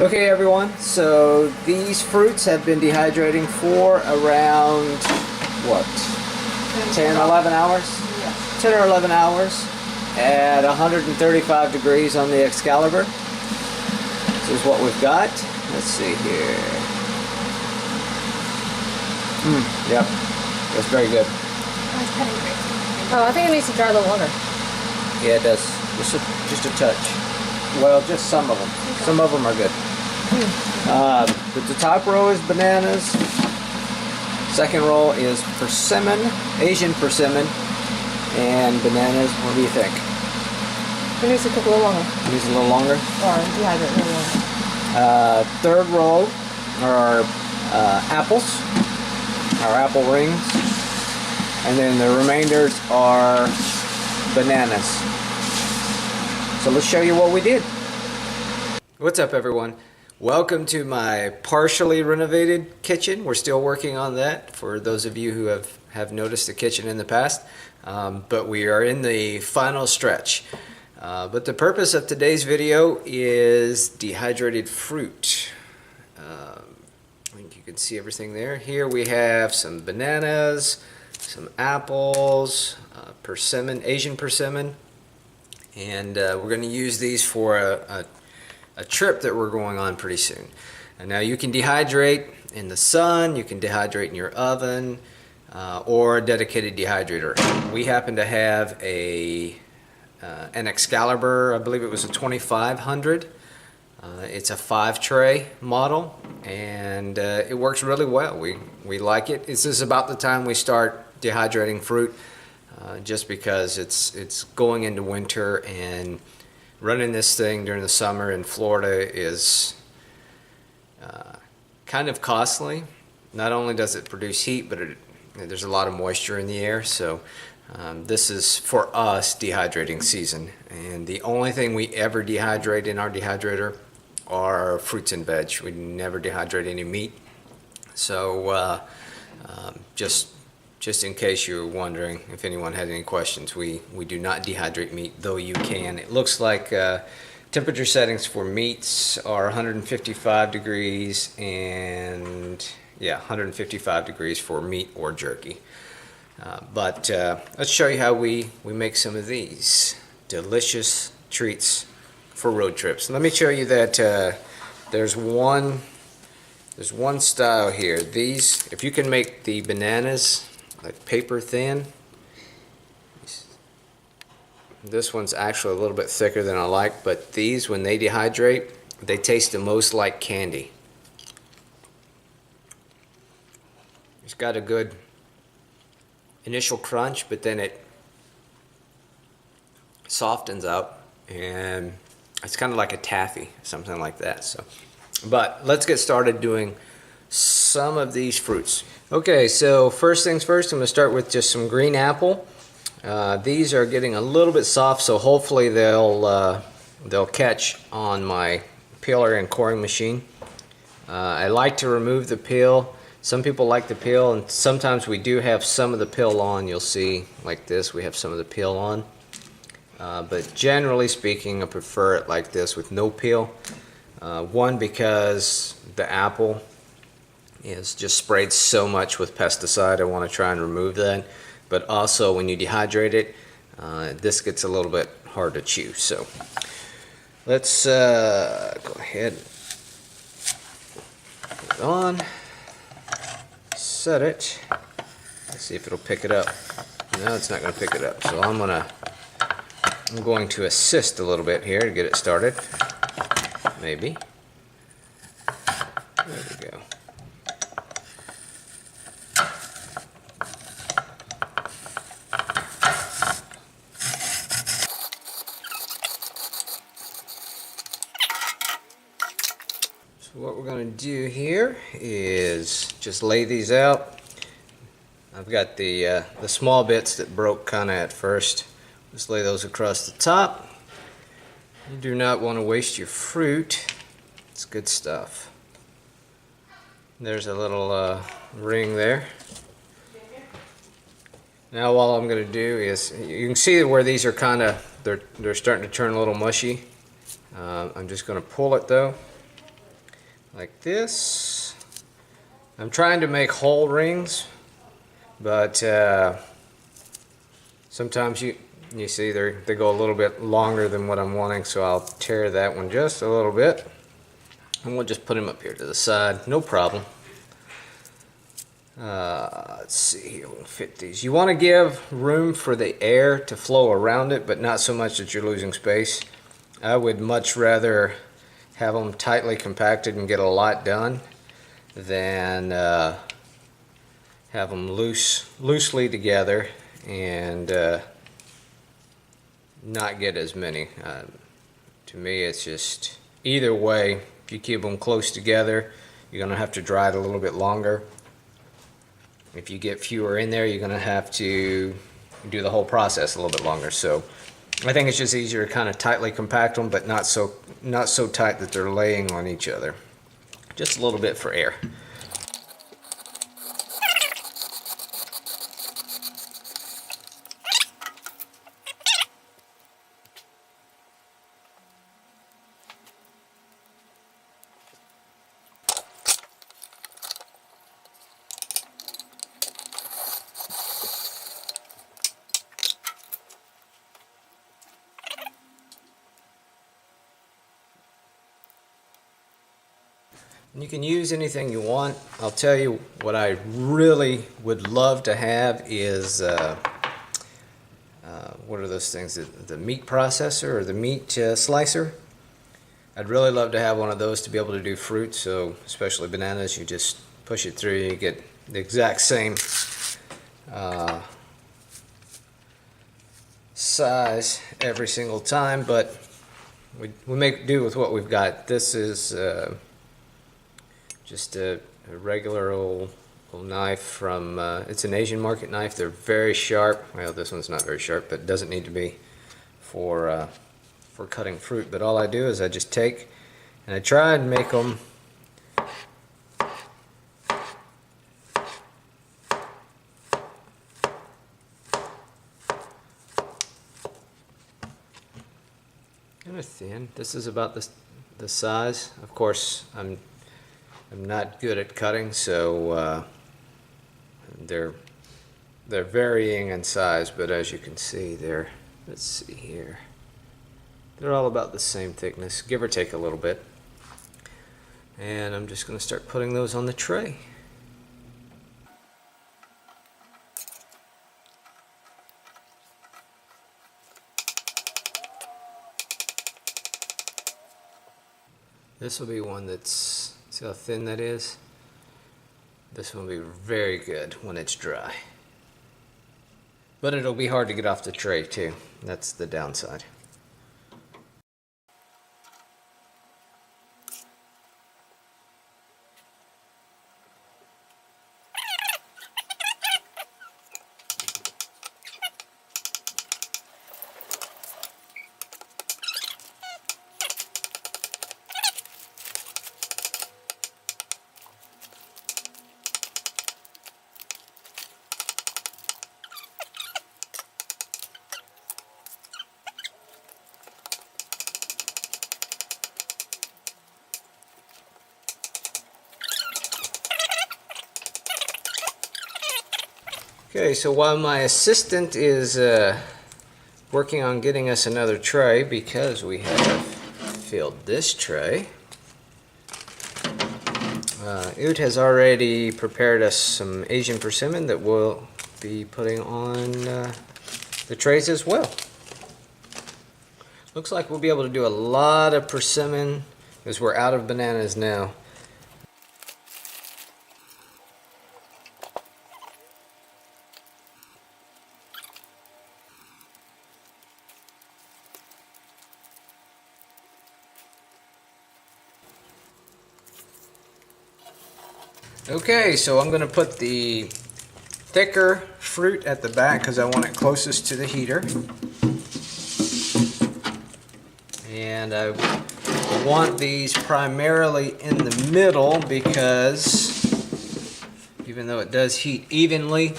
Okay everyone, so these fruits have been dehydrating for around, what, 10 or 11 hours? Yeah. 10 or 11 hours at 135 degrees on the Excalibur. This is what we've got. Let's see here. Yep, that's very good. That's cutting great. Oh, I think it needs to dry a little longer. Yeah, it does. Just a touch. Well, just some of them. Okay. Some of them are good. But the top row is bananas. Second row is persimmon, Asian persimmon, and bananas. What do you think? It needs to cook a little longer. It needs a little longer? Or dehydrate a little longer. Third row are apples, our apple rings, and then the remainders are bananas. So let's show you what we did. What's up everyone? Welcome to my partially renovated kitchen. We're still working on that for those of you who have noticed the kitchen in the past, but we are in the final stretch. But the purpose of today's video is dehydrated fruit. I think you can see everything there. Here we have some bananas, some apples, persimmon, Asian persimmon, and we're going to use these for a trip that we're going on pretty soon. And now you can dehydrate in the sun, you can dehydrate in your oven, or a dedicated dehydrator. We happen to have an Excalibur, I believe it was a 2500. It's a 5-tray model, and it works really well. We like it. This is about the time we start dehydrating fruit, just because it's going into winter, and running this thing during the summer in Florida is kind of costly. Not only does it produce heat, but there's a lot of moisture in the air, so this is, for us, dehydrating season. And the only thing we ever dehydrate in our dehydrator are fruits and veg. We never dehydrate any meat. So just in case you're wondering, if anyone had any questions, we do not dehydrate meat, though you can. It looks like temperature settings for meats are 155 degrees and, yeah, 155 degrees for meat or jerky. But let's show you how we make some of these delicious treats for road trips. Let me show you that there's one style here. These, if you can make the bananas like paper thin. This one's actually a little bit thicker than I like, but these, when they dehydrate, they taste the most like candy. It's got a good initial crunch, but then it softens up, and it's kind of like a taffy, something like that. So, but let's get started doing some of these fruits. Okay, so first things first, I'm going to start with just some green apple. These are getting a little bit soft, so hopefully they'll catch on my peeler and coring machine. I like to remove the peel. Some people like the peel, and sometimes we do have some of the peel on. You'll see, like this, we have some of the peel on. But generally speaking, I prefer it like this with no peel. One, because the apple is just sprayed so much with pesticide. I want to try and remove that. But also, when you dehydrate it, this gets a little bit hard to chew. So let's go ahead, put it on, set it. Let's see if it'll pick it up. No, it's not going to pick it up. So I'm going to assist a little bit here to get it started. Maybe. There we go. So what we're going to do here is just lay these out. I've got the small bits that broke kind of at first. Just lay those across the top. You do not want to waste your fruit. It's good stuff. There's a little ring there. Now all I'm going to do is, you can see where these are kind of, they're starting to turn a little mushy. I'm just going to pull it though. like this. I'm trying to make whole rings, but sometimes you see they go a little bit longer than what I'm wanting, so I'll tear that one just a little bit, and we'll just put them up here to the side, no problem. Let's see here, we'll fit these. You want to give room for the air to flow around it, but not so much that you're losing space. I would much rather have them tightly compacted and get a lot done than have them loosely together and not get as many. To me, it's just either way. If you keep them close together, you're going to have to dry it a little bit longer. If you get fewer in there, you're going to have to do the whole process a little bit longer. So I think it's just easier to kind of tightly compact them, but not so tight that they're laying on each other. Just a little bit for air. You can use anything you want. I'll tell you what I really would love to have is what are those things? The meat processor or the meat slicer. I'd really love to have one of those to be able to do fruit. So especially bananas, you just push it through, you get the exact same size every single time. But we make do with what we've got. This is just a regular old knife from, it's an Asian market knife. They're very sharp. Well, this one's not very sharp, but it doesn't need to be for cutting fruit. But all I do is I just take and I try and make them kind of thin. This is about the size. Of course, I'm not good at cutting, so they're varying in size, but as you can see, let's see here, they're all about the same thickness, give or take a little bit. And I'm just going to start putting those on the tray. This will be one that's, see how thin that is? This one will be very good when it's dry. But it'll be hard to get off the tray too. That's the downside. Okay, so while my assistant is working on getting us another tray, because we have filled this tray, Oud has already prepared us some Asian persimmon that we'll be putting on the trays as well. Looks like we'll be able to do a lot of persimmon because we're out of bananas now. Okay, so I'm going to put the thicker fruit at the back because I want it closest to the heater. And I want these primarily in the middle because even though it does heat evenly,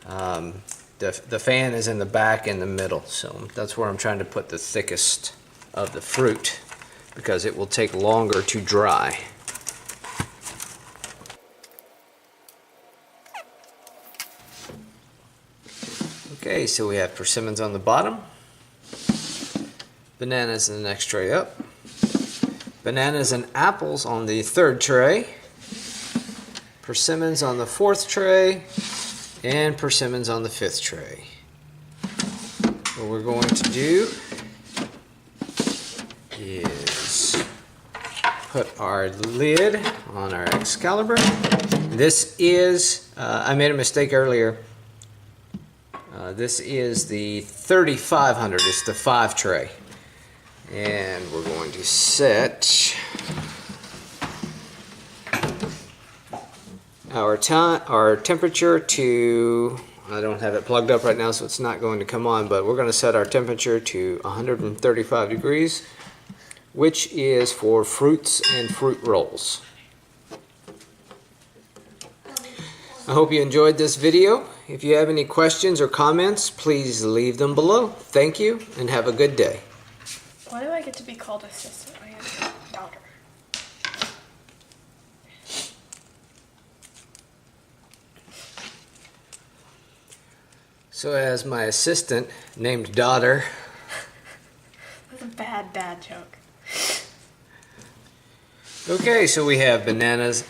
the fan is in the back in the middle. So that's where I'm trying to put the thickest of the fruit because it will take longer to dry. Okay, so we have persimmons on the bottom, bananas in the next tray up, bananas and apples on the third tray, persimmons on the fourth tray, and persimmons on the fifth tray. What we're going to do is put our lid on our Excalibur. This is, I made a mistake earlier. This is the 3500, it's the 5 tray. And we're going to set our temperature to, I don't have it plugged up right now so it's not going to come on, but we're going to set our temperature to 135 degrees, which is for fruits and fruit rolls. I hope you enjoyed this video. If you have any questions or comments, please leave them below. Thank you and have a good day. Why do I get to be called assistant? I am daughter. So as my assistant named Daughter. That's a bad dad joke. Okay, so we have bananas,